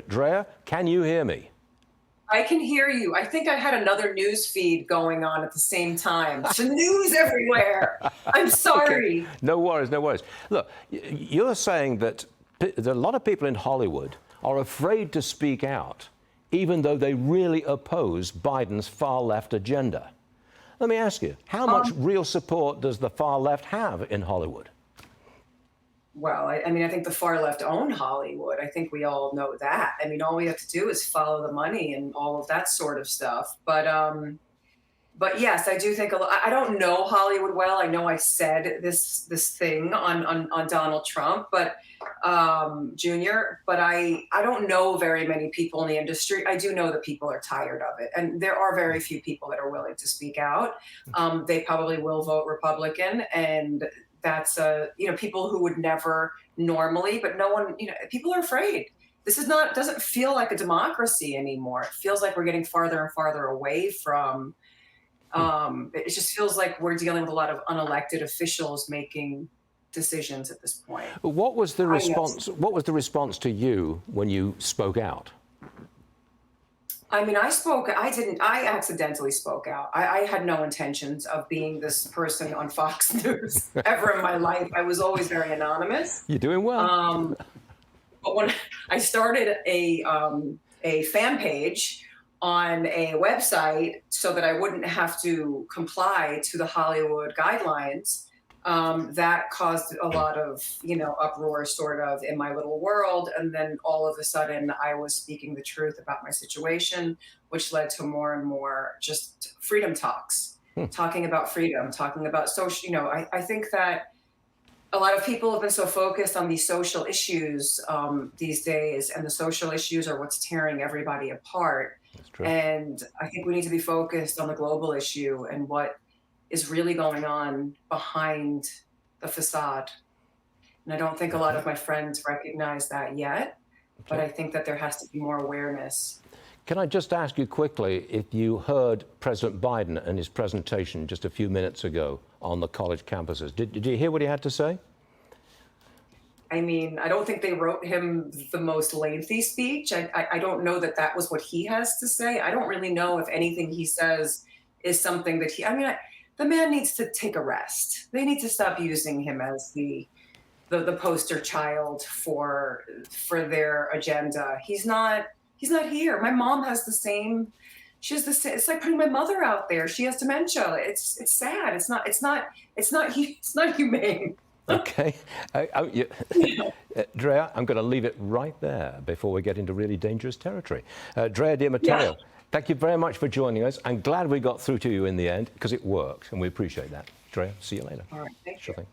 Drea, can you hear me? I can hear you. I think I had another news feed going on at the same time. It's news everywhere. I'm Okay, sorry. no worries, no worries. Look, you're saying that a lot of people in Hollywood are afraid to speak out, even though they really oppose Biden's far-left agenda. Let me ask you, how much real support does the far left have in Hollywood? Well, I mean, I think the far left own Hollywood. I think we all know that. I mean, all we have to do is follow the money and all of that sort of stuff. But yes, I do think a lot. I don't know Hollywood well. I know I said this thing on Donald Trump, but Junior. But I don't know very many people in the industry. I do know that people are tired of it, and there are very few people that are willing to speak out. They probably will vote Republican, and that's people who would never normally. But no one, people are afraid. This is not doesn't feel like a democracy anymore. It feels like we're getting farther and farther away from. It just feels like we're dealing with a lot of unelected officials making decisions at this point. What was the response? What was the response to you when you spoke out? I mean, I accidentally spoke out. I had no intentions of being this person on Fox News ever in my life. I was always very anonymous. You're doing well. But when I started a fan page on a website so that I wouldn't have to comply to the Hollywood guidelines, that caused a lot of, uproar sort of in my little world. And then all of a sudden I was speaking the truth about my situation, which led to more and more just freedom talks, talking about freedom, talking about social, I think that a lot of people have been so focused on these social issues these days, and the social issues are what's tearing everybody apart. That's true. And I think we need to be focused on the global issue and what is really going on behind the facade. And I don't think a lot of my friends recognize that yet, but I think that there has to be more awareness. Can I just ask you quickly if you heard President Biden and his presentation just a few minutes ago on the college campuses? Did you hear what he had to say? I mean, I don't think they wrote him the most lengthy speech. I don't know that that was what he has to say. I don't really know if anything he says is something that the man needs to take a rest. They need to stop using him as the poster child for their agenda. He's not here. My mom has the same. She has the same. It's like putting my mother out there. She has dementia. It's sad. It's not humane. Okay. Drea, I'm going to leave it right there before we get into really dangerous territory. Drea de Matteo, thank you very much for joining us. I'm glad we got through to you in the end because it worked, and we appreciate that. Drea, see you later. All right. Thank you. Sure thing.